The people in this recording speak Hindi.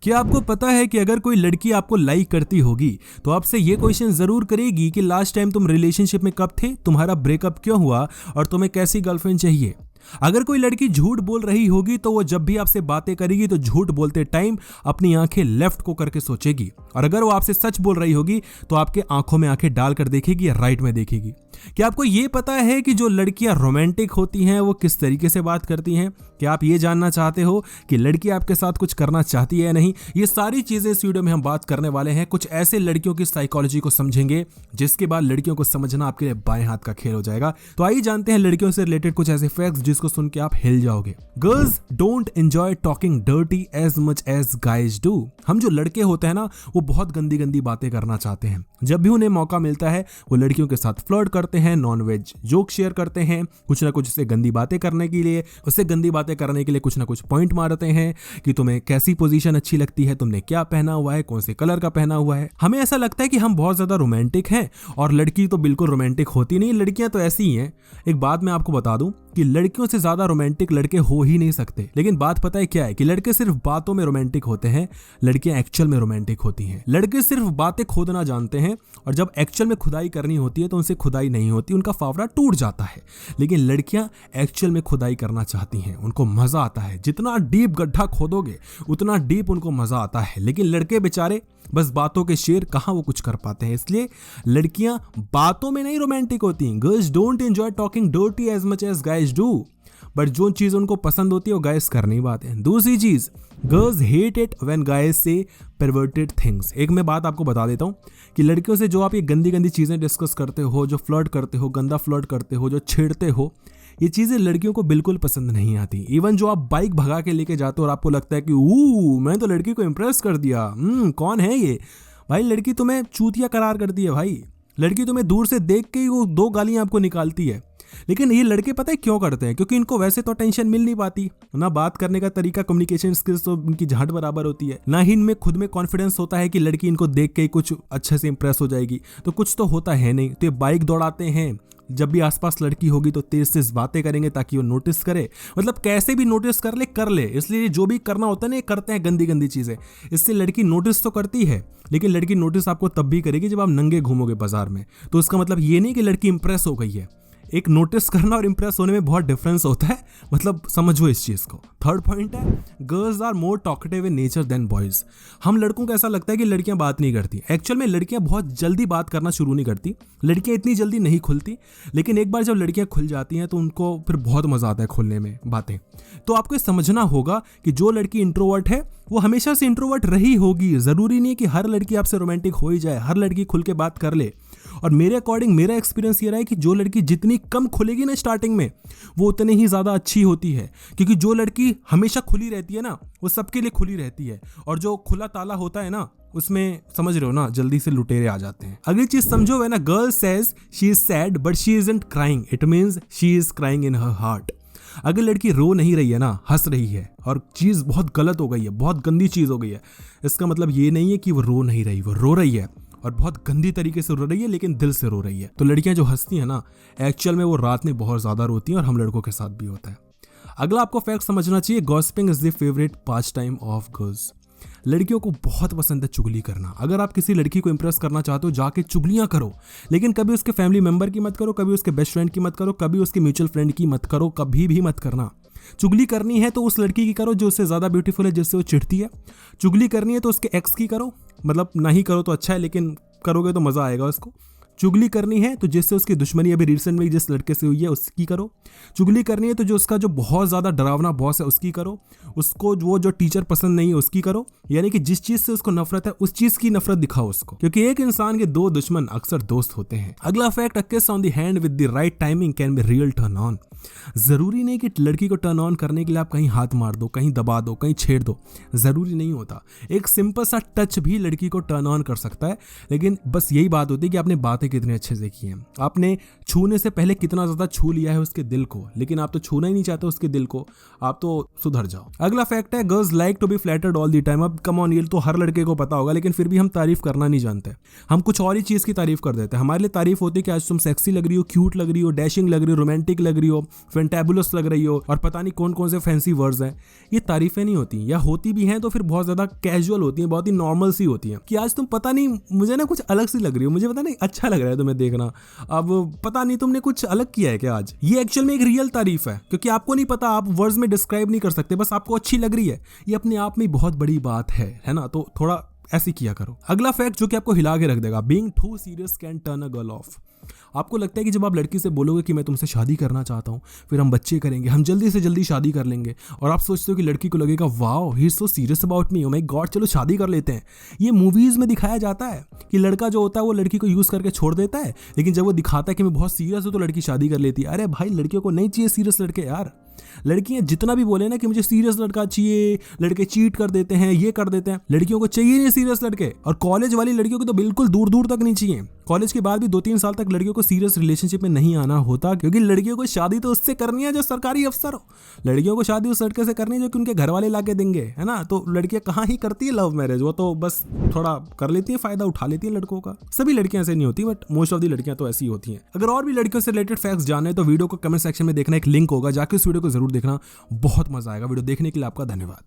क्या आपको पता है कि अगर कोई लड़की आपको लाइक करती होगी तो आपसे ये क्वेश्चन जरूर करेगी कि लास्ट टाइम तुम रिलेशनशिप में कब थे, तुम्हारा ब्रेकअप क्यों हुआ और तुम्हें कैसी गर्लफ्रेंड चाहिए। अगर कोई लड़की झूठ बोल रही होगी तो वो जब भी आपसे बातें करेगी तो झूठ बोलते टाइम अपनी आंखें लेफ्ट को करके सोचेगी, और अगर वो आपसे सच बोल रही होगी तो आपके आंखों में आंखें डालकर देखेगी या राइट में देखेगी। क्या आपको ये पता है कि जो लड़कियां रोमांटिक होती हैं वो किस तरीके से बात करती हैं? क्या आप ये जानना चाहते हो कि लड़की आपके साथ कुछ करना चाहती है या नहीं? ये सारी चीजें इस वीडियो में हम बात करने वाले हैं। कुछ ऐसे लड़कियों की साइकोलॉजी को समझेंगे जिसके बाद लड़कियों को समझना आपके लिए बाएं हाथ का खेल हो जाएगा। तो आइए जानते हैं लड़कियों से रिलेटेड कुछ ऐसे फैक्ट्स जिसको सुन के आप हिल जाओगे। Girls don't enjoy talking dirty as much as guys do. हम जो लड़के होते हैं ना, वो बहुत गंदी गंदी बातें करना चाहते हैं। जब भी उन्हें मौका मिलता है वो लड़कियों के साथ फ्लर्ट करते हैं, नॉन वेज जोक शेयर करते हैं, कुछ ना कुछ उससे गंदी बातें करने के लिए कुछ ना कुछ पॉइंट मारते हैं कि तुम्हें कैसी पोजीशन अच्छी लगती है, तुमने क्या पहना हुआ है, कौन से कलर का पहना हुआ है। हमें ऐसा लगता है कि हम बहुत ज्यादा रोमांटिक हैं, और लड़की तो बिल्कुल रोमांटिक होती नहीं, लड़कियां तो ऐसी ही हैं। एक बात मैं आपको बता दूं कि लड़कियों से ज्यादा रोमांटिक लड़के हो ही नहीं सकते। लेकिन बात पता है क्या है कि लड़के सिर्फ बातों में रोमांटिक होते हैं, लड़कियां एक्चुअल में रोमांटिक होती हैं। लड़के सिर्फ बातें खोदना जानते हैं, और जब एक्चुअल में खुदाई करनी होती है तो उनसे खुदाई नहीं होती, उनका फावड़ा टूट जाता है। लेकिन लड़कियां एक्चुअल में खुदाई करना चाहती हैं, उनको मजा आता है। जितना डीप गड्ढा खोदोगे उतना डीप उनको मजा आता है। लेकिन लड़के बेचारे बस बातों के शेर, कहां वो कुछ कर पाते हैं। इसलिए लड़कियां बातों में नहीं रोमांटिक होती। Girls don't enjoy talking dirty as much as guys do, but जो चीज उनको पसंद होती है वो गाइज कर नहीं पाते हैं। दूसरी चीज, girls hate it when guys से परवर्टेड थिंग्स। एक मैं बात आपको बता देता हूं कि लड़कियों से जो आप ये गंदी गंदी चीजें डिस्कस करते हो, जो फ्लर्ट करते हो, गंदा फ्लर्ट करते हो, जो छेड़ते हो, ये चीजें लड़कियों को बिल्कुल पसंद नहीं आती। इवन जो आप बाइक भगा के लेके जाते हो और आपको लगता है कि मैं तो लड़की को इंप्रेस कर दिया, कौन है ये भाई, लड़की तुम्हें चूतिया करार करती है भाई। लड़की तुम्हें दूर से देख के ही वो 2 गालियां आपको निकालती है। लेकिन ये लड़के पता है क्यों करते हैं? क्योंकि इनको वैसे तो टेंशन मिल नहीं पाती ना, बात करने का तरीका, कम्युनिकेशन स्किल्स तो इनकी झाट बराबर होती है, ना ही इनमें खुद में कॉन्फिडेंस होता है कि लड़की इनको देख के कुछ अच्छे से इंप्रेस हो जाएगी। तो कुछ तो होता है नहीं, तो ये बाइक दौड़ाते हैं। जब भी आसपास लड़की होगी तो तेज तेज बातें करेंगे ताकि वो नोटिस करे, मतलब कैसे भी नोटिस कर ले। इसलिए जो भी करना होता है ना, ये करते हैं गंदी गंदी चीजें। इससे लड़की नोटिस तो करती है, लेकिन लड़की नोटिस आपको तब भी करेगी जब आप नंगे घूमोगे बाजार में। तो इसका मतलब ये नहीं कि लड़की इंप्रेस हो गई है। एक नोटिस करना और इंप्रेस होने में बहुत डिफरेंस होता है, मतलब समझो इस चीज को। थर्ड पॉइंट है, girls are more talkative in nature than boys. हम लड़कों को ऐसा लगता है कि लड़कियां बात नहीं करती। एक्चुअल में लड़कियां बहुत जल्दी बात करना शुरू नहीं करती, लड़कियां इतनी जल्दी नहीं खुलती। लेकिन एक बार जब लड़कियां खुल जाती हैं तो उनको फिर बहुत मजा आता है खुलने में बातें। तो आपको समझना होगा कि जो लड़की इंट्रोवर्ट है वो हमेशा से इंट्रोवर्ट रही होगी। जरूरी नहीं कि हर लड़की आपसे रोमांटिक हो ही जाए, हर लड़की खुल के बात कर ले। और मेरे अकॉर्डिंग मेरा एक्सपीरियंस ये रहा है कि जो लड़की जितनी कम खुलेगी ना स्टार्टिंग में, वो उतनी ही ज्यादा अच्छी होती है। क्योंकि जो लड़की हमेशा खुली रहती है ना, वो सबके लिए खुली रहती है, और जो खुला ताला होता है ना, उसमें समझ रहे हो ना, जल्दी से लुटेरे आ जाते हैं। अगली चीज समझो, है ना, girl says she is sad but she isn't crying, it means she is crying in her heart. अगर लड़की रो नहीं रही है ना, हंस रही है, और चीज बहुत गलत हो गई है, बहुत गंदी चीज हो गई है, इसका मतलब ये नहीं है कि वो रो नहीं रही, वो रो रही है और बहुत गंदी तरीके से रो रही है, लेकिन दिल से रो रही है। तो लड़कियां जो हंसती हैं ना, एक्चुअल में वो रात में बहुत ज्यादा रोती हैं, और हम लड़कों के साथ भी होता है। अगला आपको फैक्ट समझना चाहिए, gossiping is the favourite pass time of girls. लड़कियों को बहुत पसंद है चुगली करना। अगर आप किसी लड़की को इंप्रेस करना चाहते हो, जाके चुगलियां करो, लेकिन कभी उसके फैमिली मेंबर की मत करो, कभी उसके बेस्ट फ्रेंड की मत करो, कभी उसके म्यूचुअल फ्रेंड की मत करो, कभी भी मत करना। चुगली करनी है तो उस लड़की की करो जो उससे ज्यादा ब्यूटीफुल है, जिससे वो चिढ़ती है। चुगली करनी है तो उसके एक्स की करो, मतलब नहीं करो तो अच्छा है, लेकिन करोगे तो मजा आएगा उसको। चुगली करनी है तो जिससे उसकी दुश्मनी अभी रिसेंट में जिस लड़के से हुई है उसकी करो। चुगली करनी है तो जो उसका जो बहुत ज्यादा डरावना बॉस है उसकी करो। उसको वो जो टीचर पसंद नहीं है उसकी करो। यानी कि जिस चीज से उसको नफरत है उस चीज की नफरत दिखाओ उसको, क्योंकि एक इंसान के 2 दुश्मन अक्सर दोस्त होते हैं। अगला फैक्ट, अ किस on the hand with the right timing can be real turn on. जरूरी नहीं कि लड़की को टर्न ऑन करने के लिए आप कहीं हाथ मार दो, कहीं दबा दो, कहीं छेड़ दो, जरूरी नहीं होता। एक सिंपल सा टच भी लड़की को टर्न ऑन कर सकता है। लेकिन बस यही बात होती है कि आपने बातें कितने अच्छे से किए हैं। आपने छूने से पहले कितना ज्यादा छू लिया है उसके दिल को, लेकिन आप तो छूना ही नहीं चाहते उसके दिल को। आप तो सुधर जाओ। अगला फैक्ट है girls like to be flattered all the time. अब कम ऑन, ये तो हर लड़के को पता होगा, लेकिन फिर भी हम तारीफ करना नहीं जानते। हम कुछ और ही चीज की तारीफ कर देते हैं। हमारे लिए तारीफ होती है कि आज तुम सेक्सी लग रही हो, क्यूट लग रही हो, डैशिंग लग रही हो, रोमांटिक लग रही हो, फैंटेबुलस लग रही हो, और पता नहीं कौन कौन से फैंसी वर्ड्स हैं। ये तारीफें नहीं होती, या होती भी हैं तो फिर बहुत ज्यादा कैजुअल होती हैं, बहुत ही नॉर्मल सी होती हैं कि आज तुम पता नहीं मुझे ना कुछ अलग सी लग रही हो, मुझे पता नहीं अच्छा लग रहा है तुम्हें देखना, अब पता नहीं तुमने कुछ अलग किया है क्या आज। ये एक्चुअल में एक रियल तारीफ है, क्योंकि आपको नहीं पता, आप वर्ड्स में डिस्क्राइब नहीं कर सकते, बस आपको अच्छी लग रही है। ये अपने आप में बहुत बड़ी बात है ना। तो थोड़ा ऐसे किया करो। अगला फैक्ट जो कि आपको हिला के रख देगा, being too serious can turn a girl off. आपको लगता है कि जब आप लड़की से बोलोगे कि मैं तुमसे शादी करना चाहता हूँ, फिर हम बच्चे करेंगे, हम जल्दी से जल्दी शादी कर लेंगे, और आप सोचते हो कि लड़की को लगेगा wow he is so serious about me, oh my God चलो शादी कर लेते हैं। ये मूवीज में दिखाया जाता है कि लड़का जो होता है वो लड़की को यूज करके छोड़ देता है, लेकिन जब वो दिखाता है कि मैं बहुत सीरियस हूँ तो लड़की शादी कर लेती है। अरे भाई, लड़कियों को नहीं चाहिए सीरियस लड़के यार। लड़कियां जितना भी बोले ना कि मुझे सीरियस लड़का चाहिए, लड़के चीट कर देते हैं, ये कर देते हैं, लड़कियों को चाहिए नहीं सीरियस लड़के। और कॉलेज वाली लड़कियों को तो बिल्कुल दूर दूर तक नहीं चाहिए। कॉलेज के बाद भी 2-3 साल तक लड़कियों को सीरियस रिलेशनशिप में नहीं आना होता, क्योंकि लड़कियों को शादी तो उससे करनी है जो सरकारी अफसर हो। लड़कियों को शादी उस लड़के से करनी है जो कि उनके घर वाले ला के देंगे, है ना। तो लड़कियां कहाँ ही करती है लव मैरिज, वो तो बस थोड़ा कर लेती है, फायदा उठा लेती है लड़कों का। सभी लड़कियां ऐसे नहीं होती, बट मोस्ट ऑफ दी लड़कियां तो ऐसी होती हैं। अगर और भी लड़कियों से रिलेटेड फैक्ट्स जाने तो वीडियो को कमेंट सेक्शन में देखना, एक लिंक होगा, जाके उस वीडियो को जरूर देखना, बहुत मजा आएगा। वीडियो देखने के लिए आपका धन्यवाद।